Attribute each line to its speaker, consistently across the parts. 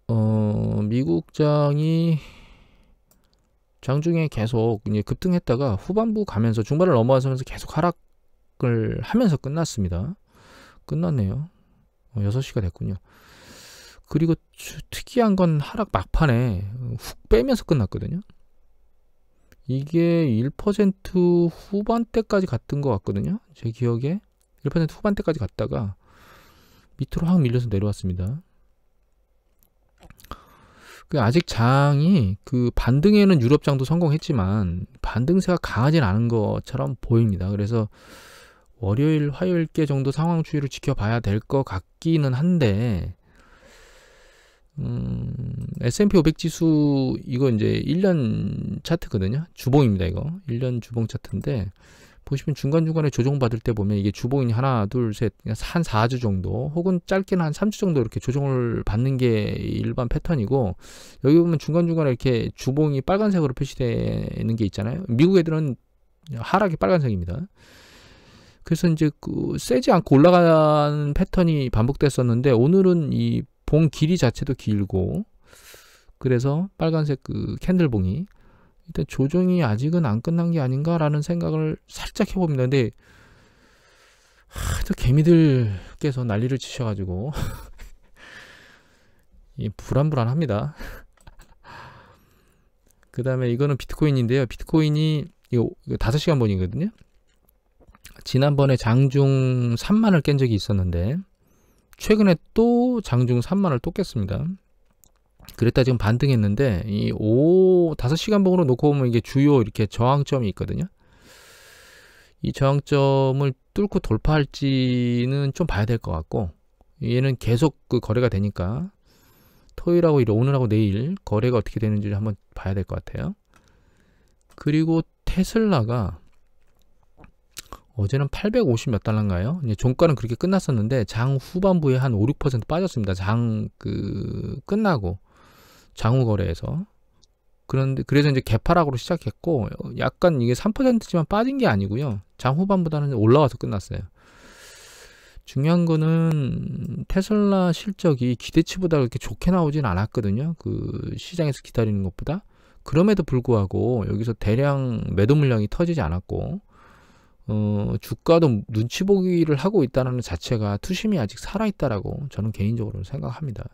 Speaker 1: 미국장이 장중에 계속 이제 급등했다가 후반부 가면서 중반을 넘어서면서 계속 하락을 하면서 끝났습니다. 끝났네요. 6시가 됐군요. 그리고 특이한 건 하락 막판에 훅 빼면서 끝났거든요. 이게 1% 후반대까지 갔던 것 같거든요. 제 기억에 1% 후반대까지 갔다가 밑으로 확 밀려서 내려왔습니다. 아직 장이 그 반등에는 유럽장도 성공했지만 반등세가 강하진 않은 것처럼 보입니다. 그래서 월요일, 화요일께 정도 상황 추이를 지켜봐야 될 것 같기는 한데, S&P 500 지수 이거 이제 1년 차트거든요. 주봉입니다. 이거 1년 주봉 차트인데 보시면 중간중간에 조정받을 때 보면 이게 주봉이 하나, 둘, 셋, 한 4주 정도 혹은 짧게는 한 3주 정도 이렇게 조정을 받는 게 일반 패턴이고, 여기 보면 중간중간에 이렇게 주봉이 빨간색으로 표시되는 게 있잖아요. 미국 애들은 하락이 빨간색입니다. 그래서 이제 세지 않고 올라가는 패턴이 반복됐었는데 오늘은 이 봉 길이 자체도 길고, 그래서 빨간색 그 캔들봉이 일단 조정이 아직은 안 끝난 게 아닌가라는 생각을 살짝 해봅니다. 근데 또 개미들께서 난리를 치셔가지고 불안합니다. 그 다음에 이거는 비트코인인데요. 비트코인이 이거 5시간 본이거든요. 지난번에 장중 3만을 깬 적이 있었는데 최근에 또 장중 3만을 또 깼습니다. 그랬다 지금 반등했는데 이 5시간 봉으로 놓고 보면 이게 주요 이렇게 저항점이 있거든요. 이 저항점을 뚫고 돌파할지는 좀 봐야 될 것 같고, 얘는 계속 그 거래가 되니까 토요일하고 오늘하고 내일 거래가 어떻게 되는지 한번 봐야 될 것 같아요. 그리고 테슬라가 어제는 850 몇 달러인가요? 이제 종가는 그렇게 끝났었는데 장 후반부에 한 5, 6% 빠졌습니다. 장 끝나고 장후 거래에서. 그래서 이제 개파락으로 시작했고 약간 이게 3%지만 빠진 게 아니고요. 장 후반보다는 올라와서 끝났어요. 중요한 거는 테슬라 실적이 기대치보다 그렇게 좋게 나오진 않았거든요. 그 시장에서 기다리는 것보다. 그럼에도 불구하고 여기서 대량 매도 물량이 터지지 않았고, 주가도 눈치 보기를 하고 있다는 자체가 투심이 아직 살아있다라고 저는 개인적으로 생각합니다.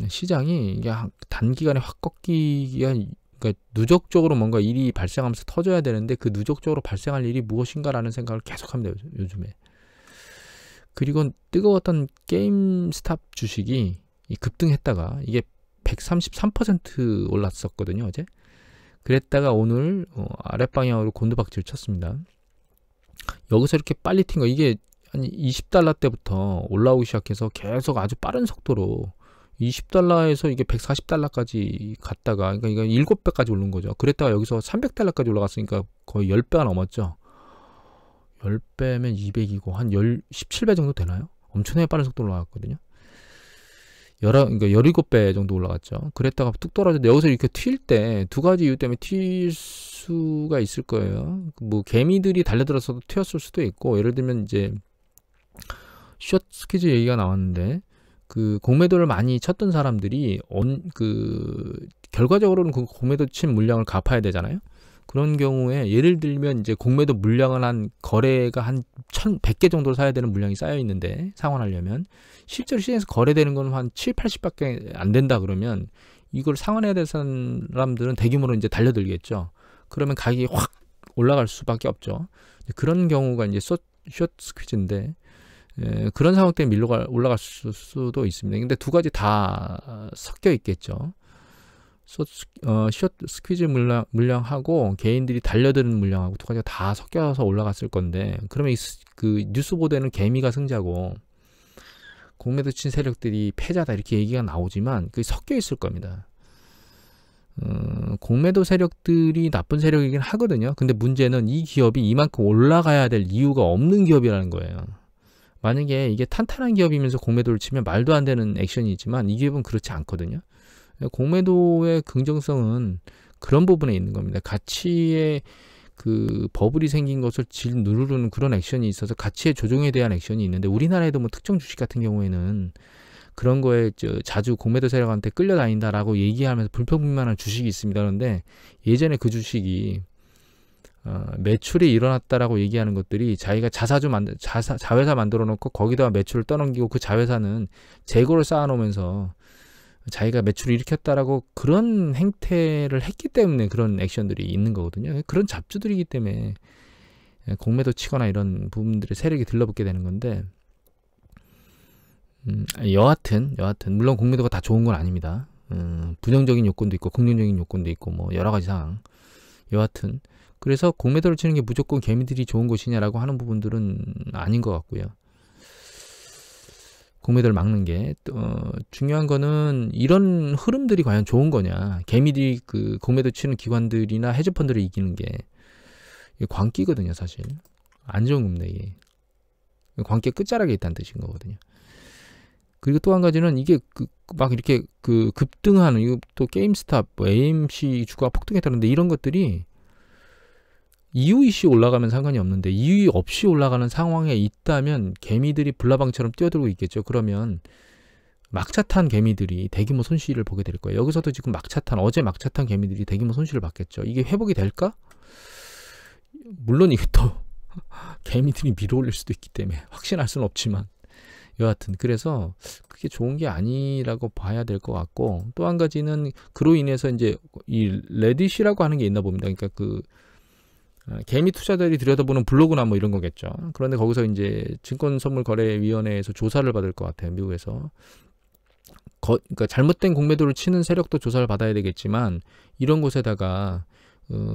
Speaker 1: 시장이 이게 단기간에 확 꺾이기가, 그러니까 누적적으로 뭔가 일이 발생하면서 터져야 되는데 그 누적적으로 발생할 일이 무엇인가라는 생각을 계속합니다. 요즘에. 그리고 뜨거웠던 게임스탑 주식이 급등했다가 이게 133% 올랐었거든요, 어제. 그랬다가 오늘 아랫방향으로 곤두박질 쳤습니다. 여기서 이렇게 빨리 튄 거, 이게 한 20달러 때부터 올라오기 시작해서 계속 아주 빠른 속도로 20달러에서 이게 140달러까지 갔다가, 그러니까 이거 7배까지 오른 거죠. 그랬다가 여기서 300달러까지 올라갔으니까 거의 10배가 넘었죠. 10배면 200이고 한 17배 정도 되나요? 엄청나게 빠른 속도로 올라갔거든요. 그러니까 17배 정도 올라갔죠. 그랬다가 뚝 떨어졌는데 여기서 이렇게 튈 때 두 가지 이유 때문에 튈 수가 있을 거예요. 뭐 개미들이 달려들어서도 튀었을 수도 있고, 예를 들면 이제 숏 스퀴즈 얘기가 나왔는데 그 공매도를 많이 쳤던 사람들이 결과적으로는 그 공매도 친 물량을 갚아야 되잖아요. 그런 경우에 예를 들면 이제 공매도 물량을 한 거래가 한 1,100개 정도로 사야 되는 물량이 쌓여 있는데 상환하려면 실제로 시장에서 거래되는 건 한 7, 80밖에 안 된다 그러면 이걸 상환해야 될 사람들은 대규모로 이제 달려들겠죠. 그러면 가격이 확 올라갈 수밖에 없죠. 그런 경우가 이제 숏 스퀴즈인데, 그런 상황 때문에 올라갈 수도 있습니다. 근데 두 가지 다 섞여 있겠죠. 숏 스퀴즈 물량하고 개인들이 달려드는 물량하고 두 가지가 다 섞여서 올라갔을 건데, 그러면 그 뉴스 보도에는 개미가 승자고 공매도 친 세력들이 패자다 이렇게 얘기가 나오지만 그게 섞여 있을 겁니다. 공매도 세력들이 나쁜 세력이긴 하거든요. 근데 문제는 이 기업이 이만큼 올라가야 될 이유가 없는 기업이라는 거예요. 만약에 이게 탄탄한 기업이면서 공매도를 치면 말도 안 되는 액션이 있지만 이 기업은 그렇지 않거든요. 공매도의 긍정성은 그런 부분에 있는 겁니다. 가치의 그 버블이 생긴 것을 누르는 그런 액션이 있어서 가치의 조정에 대한 액션이 있는데, 우리나라에도 뭐 특정 주식 같은 경우에는 그런 거에 자주 공매도 세력한테 끌려다닌다라고 얘기하면서 불평불만한 주식이 있습니다. 그런데 예전에 그 주식이 매출이 일어났다라고 얘기하는 것들이 자기가 자회사 만들어 놓고 거기다가 매출을 떠넘기고 그 자회사는 재고를 쌓아놓으면서 자기가 매출을 일으켰다라고 그런 행태를 했기 때문에 그런 액션들이 있는 거거든요. 그런 잡주들이기 때문에 공매도 치거나 이런 부분들의 세력이 들러붙게 되는 건데, 여하튼 물론 공매도가 다 좋은 건 아닙니다. 부정적인 요건도 있고 긍정적인 요건도 있고 뭐 여러 가지 상황. 여하튼 그래서 공매도를 치는 게 무조건 개미들이 좋은 것이냐라고 하는 부분들은 아닌 것 같고요. 공매도를 막는 게 중요한 거는 이런 흐름들이 과연 좋은 거냐. 개미들이 그 공매도 치는 기관들이나 헤지펀드를 이기는 게 광기거든요, 사실. 안 좋은 겁니다, 이게. 광기의 끝자락에 있다는 뜻인 거거든요. 그리고 또 한 가지는 이게 막 이렇게 급등하는, 이거 또 게임스탑, 뭐 AMC 주가가 폭등했다는데 이런 것들이 이유 이슈 올라가면 상관이 없는데 이유 없이 올라가는 상황에 있다면 개미들이 불나방처럼 뛰어들고 있겠죠. 그러면 막차 탄 개미들이 대규모 손실을 보게 될 거예요. 여기서도 지금 어제 막차 탄 개미들이 대규모 손실을 받겠죠. 이게 회복이 될까? 물론 이것도 개미들이 밀어올릴 수도 있기 때문에 확신할 수는 없지만 여하튼 그래서 그게 좋은 게 아니라고 봐야 될 것 같고, 또 한 가지는 그로 인해서 이제 이 레딧이라고 하는 게 있나 봅니다. 그러니까 개미 투자자들이 들여다보는 블로그나 뭐 이런 거겠죠. 그런데 거기서 이제 증권선물거래위원회에서 조사를 받을 것 같아요, 미국에서. 그러니까 잘못된 공매도를 치는 세력도 조사를 받아야 되겠지만 이런 곳에다가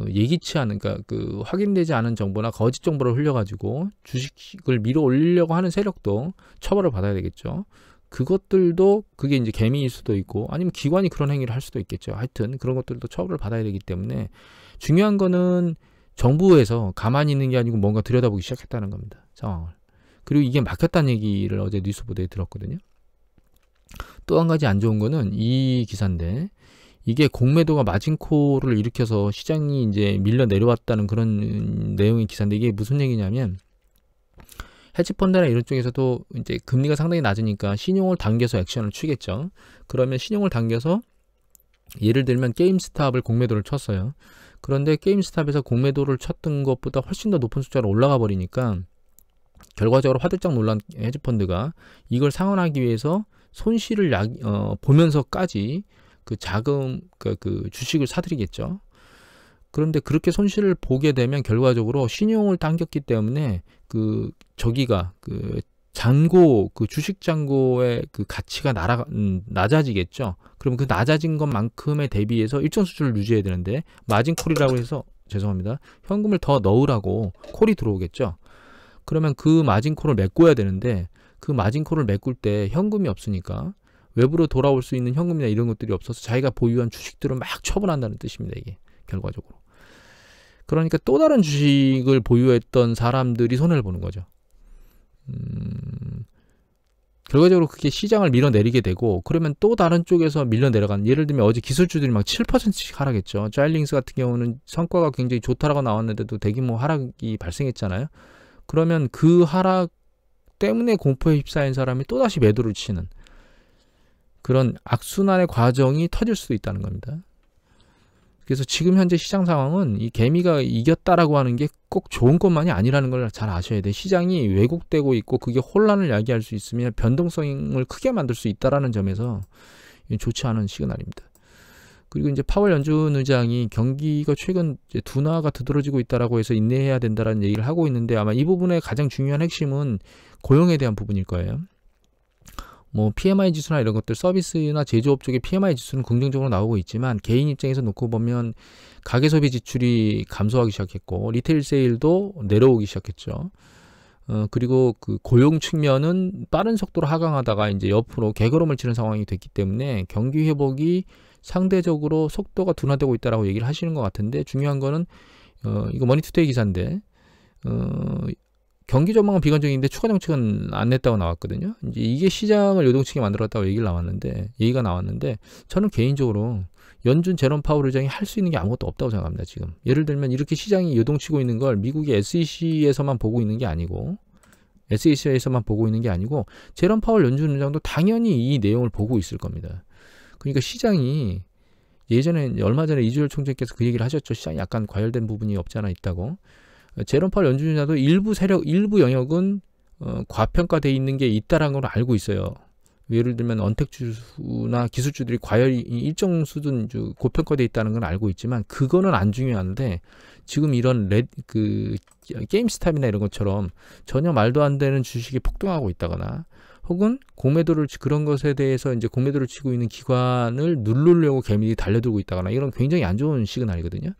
Speaker 1: 예기치 않은, 그러니까 확인되지 않은 정보나 거짓 정보를 흘려가지고 주식을 밀어 올리려고 하는 세력도 처벌을 받아야 되겠죠. 그것들도 그게 이제 개미일 수도 있고 아니면 기관이 그런 행위를 할 수도 있겠죠. 하여튼 그런 것들도 처벌을 받아야 되기 때문에 중요한 거는 정부에서 가만히 있는 게 아니고 뭔가 들여다보기 시작했다는 겁니다, 상황을. 그리고 이게 막혔다는 얘기를 어제 뉴스 보도에 들었거든요. 또 한 가지 안 좋은 거는 이 기사인데, 이게 공매도가 마진콜을 일으켜서 시장이 이제 밀려 내려왔다는 그런 내용의 기사인데, 이게 무슨 얘기냐면 헤지펀드나 이런 쪽에서도 이제 금리가 상당히 낮으니까 신용을 당겨서 액션을 취겠죠. 그러면 신용을 당겨서 예를 들면 게임스탑을 공매도를 쳤어요. 그런데 게임스탑에서 공매도를 쳤던 것보다 훨씬 더 높은 숫자로 올라가 버리니까 결과적으로 화들짝 놀란 헤지펀드가 이걸 상환하기 위해서 손실을 보면서까지 그 주식을 사들이겠죠. 그런데 그렇게 손실을 보게 되면 결과적으로 신용을 당겼기 때문에 주식 잔고의 그 가치가 낮아지겠죠. 그러면 그 낮아진 것만큼에 대비해서 일정 수준을 유지해야 되는데 마진콜이라고 해서 현금을 더 넣으라고 콜이 들어오겠죠. 그러면 그 마진콜을 메꿔야 되는데 그 마진콜을 메꿀 때 현금이 없으니까 외부로 돌아올 수 있는 현금이나 이런 것들이 없어서 자기가 보유한 주식들을 막 처분한다는 뜻입니다, 이게 결과적으로. 그러니까 또 다른 주식을 보유했던 사람들이 손해를 보는 거죠. 결과적으로 그게 시장을 밀어내리게 되고, 그러면 또 다른 쪽에서 밀려내려가는, 예를 들면 어제 기술주들이 막 7%씩 하락했죠. 자일링스 같은 경우는 성과가 굉장히 좋다라고 나왔는데도 대규모 하락이 발생했잖아요. 그러면 그 하락 때문에 공포에 휩싸인 사람이 또다시 매도를 치는 그런 악순환의 과정이 터질 수도 있다는 겁니다. 그래서 지금 현재 시장 상황은 이 개미가 이겼다라고 하는 게 꼭 좋은 것만이 아니라는 걸 잘 아셔야 돼요. 시장이 왜곡되고 있고 그게 혼란을 야기할 수 있으면 변동성을 크게 만들 수 있다라는 점에서 좋지 않은 시그널입니다. 그리고 이제 파월 연준 의장이 경기가 최근 이제 둔화가 두드러지고 있다라고 해서 인내해야 된다라는 얘기를 하고 있는데, 아마 이 부분의 가장 중요한 핵심은 고용에 대한 부분일 거예요. 뭐 PMI 지수나 이런 것들, 서비스나 제조업 쪽의 PMI 지수는 긍정적으로 나오고 있지만 개인 입장에서 놓고 보면 가계소비 지출이 감소하기 시작했고 리테일 세일도 내려오기 시작했죠. 그리고 그 고용 측면은 빠른 속도로 하강하다가 이제 옆으로 개걸음을 치는 상황이 됐기 때문에 경기 회복이 상대적으로 속도가 둔화되고 있다라고 얘기를 하시는 것 같은데, 중요한 거는 이거 머니투데이 기사인데 경기 전망은 비관적인데 추가 정책은 안 냈다고 나왔거든요. 이제 이게 시장을 요동치게 만들었다고 얘기가 나왔는데 저는 개인적으로 연준 제롬 파월 의장이 할 수 있는 게 아무것도 없다고 생각합니다. 지금 예를 들면 이렇게 시장이 요동치고 있는 걸 미국의 SEC에서만 보고 있는 게 아니고 SEC에서만 보고 있는 게 아니고 제롬 파월 연준의장도 당연히 이 내용을 보고 있을 겁니다. 그러니까 시장이 예전에 얼마 전에 이주열 총재께서 그 얘기를 하셨죠. 시장이 약간 과열된 부분이 없지 않아 있다고. 제롬 파월 연준의장도 일부 영역은 과평가돼 있는 게 있다라는 걸 알고 있어요. 예를 들면 언택주나 기술주들이 과열이 일정 수준 고평가돼 있다는 건 알고 있지만 그거는 안 중요한데 지금 이런 게임스탑이나 이런 것처럼 전혀 말도 안 되는 주식이 폭등하고 있다거나 혹은 그런 것에 대해서 이제 공매도를 치고 있는 기관을 누르려고 개미들이 달려들고 있다거나 이런 굉장히 안 좋은 시그널이거든요.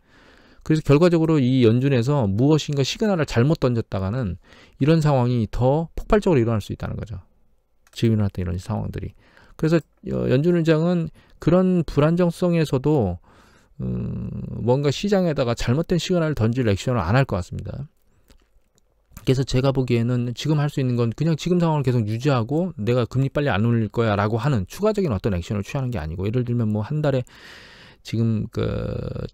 Speaker 1: 그래서 결과적으로 이 연준에서 무엇인가 시그널을 잘못 던졌다가는 이런 상황이 더 폭발적으로 일어날 수 있다는 거죠. 지금 일어났던 이런 상황들이. 그래서 연준 의장은 그런 불안정성에서도 뭔가 시장에다가 잘못된 시그널을 던질 액션을 안 할 것 같습니다. 그래서 제가 보기에는 지금 할 수 있는 건 그냥 지금 상황을 계속 유지하고 내가 금리 빨리 안 올릴 거야 라고 하는 추가적인 어떤 액션을 취하는 게 아니고 예를 들면 뭐 한 달에 지금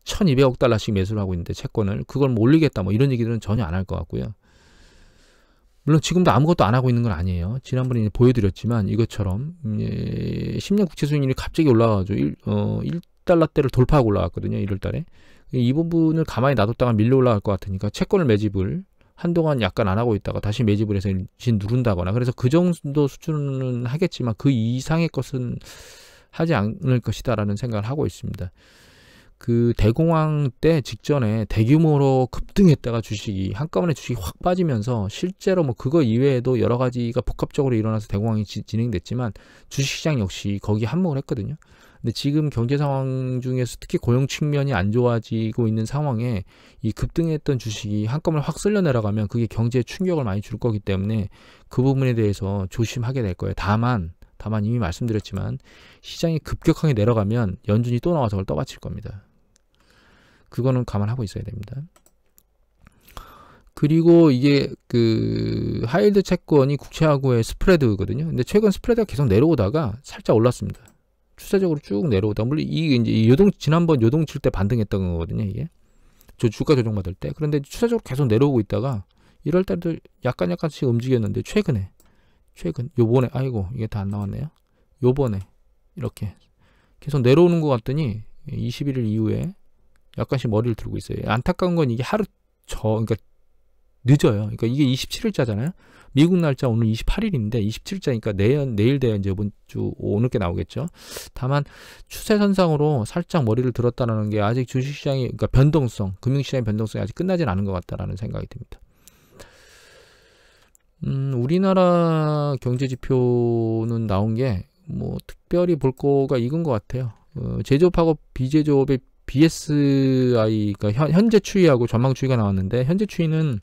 Speaker 1: 1200억 달러씩 매수를 하고 있는데 채권을 그걸 뭐 올리겠다 뭐 이런 얘기들은 전혀 안 할 것 같고요. 물론 지금도 아무것도 안 하고 있는 건 아니에요. 지난번에 보여드렸지만 이것처럼 10년 국채 수익률이 갑자기 올라가죠. 1달러대를 돌파하고 올라갔거든요. 1월달에. 이 부분을 가만히 놔뒀다가 밀려 올라갈 것 같으니까 채권을 매집을 한동안 약간 안 하고 있다가 다시 매집을 해서 누른다거나 그래서 그 정도 수준은 하겠지만 그 이상의 것은 하지 않을 것이다라는 생각을 하고 있습니다. 그 대공황 때 직전에 대규모로 급등했다가 주식이 한꺼번에 주식이 확 빠지면서 실제로 뭐 그거 이외에도 여러 가지가 복합적으로 일어나서 대공황이 진행됐지만 주식시장 역시 거기에 한몫을 했거든요. 근데 지금 경제 상황 중에서 특히 고용 측면이 안 좋아지고 있는 상황에 이 급등했던 주식이 한꺼번에 확 쓸려 내려가면 그게 경제에 충격을 많이 줄 거기 때문에 그 부분에 대해서 조심하게 될 거예요. 다만 이미 말씀드렸지만 시장이 급격하게 내려가면 연준이 또 나와서 그걸 떠받칠 겁니다. 그거는 감안하고 있어야 됩니다. 그리고 이게 하이힐드 채권이 국채하고의 스프레드거든요. 근데 최근 스프레드가 계속 내려오다가 살짝 올랐습니다. 추세적으로 쭉 내려오다. 물론 이게 이제 지난번 요동칠 때 반등했던 거거든요. 이게 주가 조정받을 때. 그런데 추세적으로 계속 내려오고 있다가 1월 달도 약간씩 움직였는데 요번에 아이고 이게 다 안 나왔네요. 요번에 이렇게 계속 내려오는 것 같더니 21일 이후에 약간씩 머리를 들고 있어요. 안타까운 건 이게 그러니까 늦어요. 그러니까 이게 27일자잖아요. 미국 날짜 오늘 28일인데 27일자니까 내일 돼야 이제 이번 주 오늘께 나오겠죠. 다만 추세선상으로 살짝 머리를 들었다는 게 아직 주식시장이 그러니까 금융시장의 변동성이 아직 끝나진 않은 것 같다라는 생각이 듭니다. 우리나라 경제지표는 나온 게 뭐 특별히 볼 거가 익은 것 같아요. 제조업하고 비제조업의 BSI가 현재 추이하고 전망 추이가 나왔는데 현재 추이는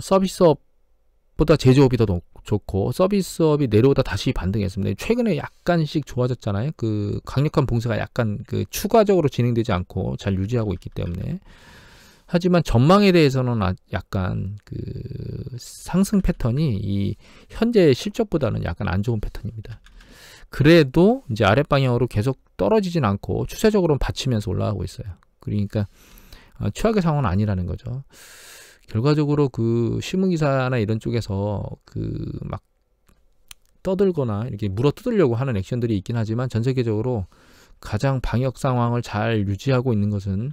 Speaker 1: 서비스업보다 제조업이 더 좋고 서비스업이 내려오다 다시 반등했습니다. 최근에 약간씩 좋아졌잖아요. 그 강력한 봉쇄가 약간 추가적으로 진행되지 않고 잘 유지하고 있기 때문에. 하지만 전망에 대해서는 약간 상승 패턴이 이 현재 실적보다는 약간 안 좋은 패턴입니다. 그래도 이제 아랫방향으로 계속 떨어지진 않고 추세적으로는 받치면서 올라가고 있어요. 그러니까 최악의 상황은 아니라는 거죠. 결과적으로 신문기사나 이런 쪽에서 막 떠들거나 이렇게 물어 뜯으려고 하는 액션들이 있긴 하지만 전 세계적으로 가장 방역 상황을 잘 유지하고 있는 것은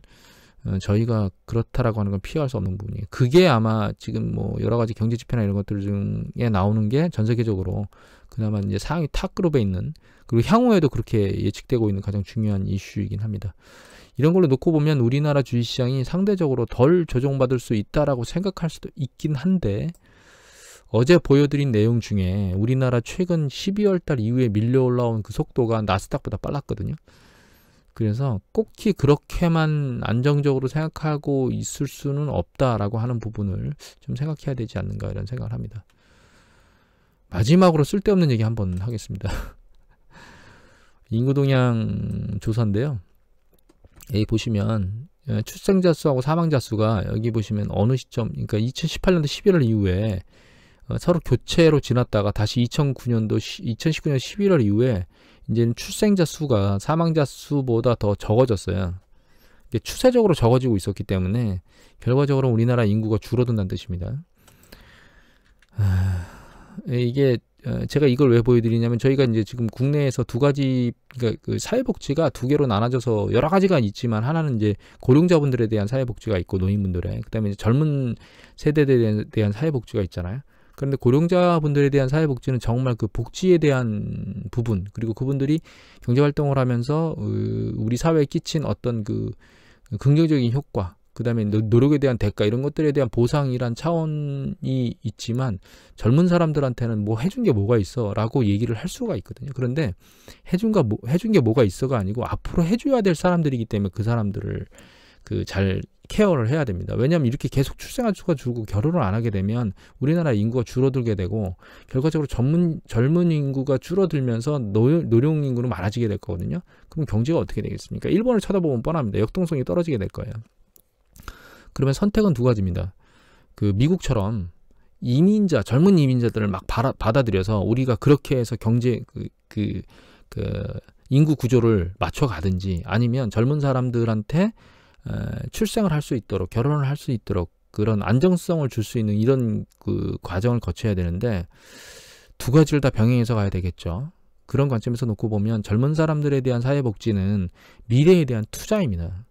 Speaker 1: 저희가 그렇다라고 하는 건 피할 수 없는 부분이에요. 그게 아마 지금 뭐 여러 가지 경제 지표나 이런 것들 중에 나오는 게 전 세계적으로 그나마 이제 상위 탑 그룹에 있는 그리고 향후에도 그렇게 예측되고 있는 가장 중요한 이슈이긴 합니다. 이런 걸로 놓고 보면 우리나라 주식시장이 상대적으로 덜 조정받을 수 있다라고 생각할 수도 있긴 한데 어제 보여드린 내용 중에 우리나라 최근 12월 달 이후에 밀려 올라온 그 속도가 나스닥보다 빨랐거든요. 그래서 꼭히 그렇게만 안정적으로 생각하고 있을 수는 없다라고 하는 부분을 좀 생각해야 되지 않는가 이런 생각을 합니다. 마지막으로 쓸데없는 얘기 한번 하겠습니다. 인구동향 조사인데요. 여기 보시면 출생자 수하고 사망자 수가 여기 보시면 어느 시점, 그러니까 2018년도 11월 이후에 서로 교체로 지났다가 다시 2019년 11월 이후에 이제는 출생자 수가 사망자 수보다 더 적어졌어요. 추세적으로 적어지고 있었기 때문에 결과적으로 우리나라 인구가 줄어든다는 뜻입니다. 이게 제가 이걸 왜 보여드리냐면 저희가 이제 지금 국내에서 두 가지 그러니까 그 사회복지가 두 개로 나눠져서 여러 가지가 있지만 하나는 이제 고령자분들에 대한 사회복지가 있고 노인분들의 그다음에 이제 젊은 세대에 대한 사회복지가 있잖아요. 그런데 고령자분들에 대한 사회복지는 정말 그 복지에 대한 부분 그리고 그분들이 경제활동을 하면서 우리 사회에 끼친 어떤 그 긍정적인 효과 그 다음에 노력에 대한 대가 이런 것들에 대한 보상이란 차원이 있지만 젊은 사람들한테는 뭐 해준 게 뭐가 있어 라고 얘기를 할 수가 있거든요. 그런데 해준 게 뭐가 있어가 아니고 앞으로 해줘야 될 사람들이기 때문에 그 사람들을 그 잘 케어를 해야 됩니다. 왜냐하면 이렇게 계속 출생아 수가 줄고 결혼을 안 하게 되면 우리나라 인구가 줄어들게 되고 결과적으로 젊은 인구가 줄어들면서 노령 인구는 많아지게 될 거거든요. 그럼 경제가 어떻게 되겠습니까? 일본을 쳐다보면 뻔합니다. 역동성이 떨어지게 될 거예요. 그러면 선택은 두 가지입니다. 그 미국처럼 젊은 이민자들을 막 받아들여서 우리가 그렇게 해서 경제 그 인구 구조를 맞춰가든지 아니면 젊은 사람들한테 출생을 할 수 있도록 결혼을 할 수 있도록 그런 안정성을 줄 수 있는 이런 그 과정을 거쳐야 되는데 두 가지를 다 병행해서 가야 되겠죠. 그런 관점에서 놓고 보면 젊은 사람들에 대한 사회복지는 미래에 대한 투자입니다.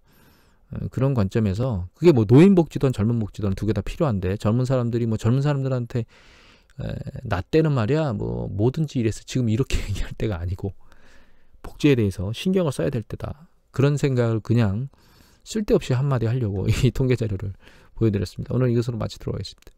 Speaker 1: 그런 관점에서 그게 뭐 노인복지든 젊은복지든 두 개 다 필요한데 젊은 사람들이 뭐 젊은 사람들한테 나 때는 말이야 뭐 뭐든지 이래서 지금 이렇게 얘기할 때가 아니고 복지에 대해서 신경을 써야 될 때다. 그런 생각을 그냥 쓸데없이 한마디 하려고 이 통계 자료를 보여드렸습니다. 오늘 이것으로 마치도록 하겠습니다.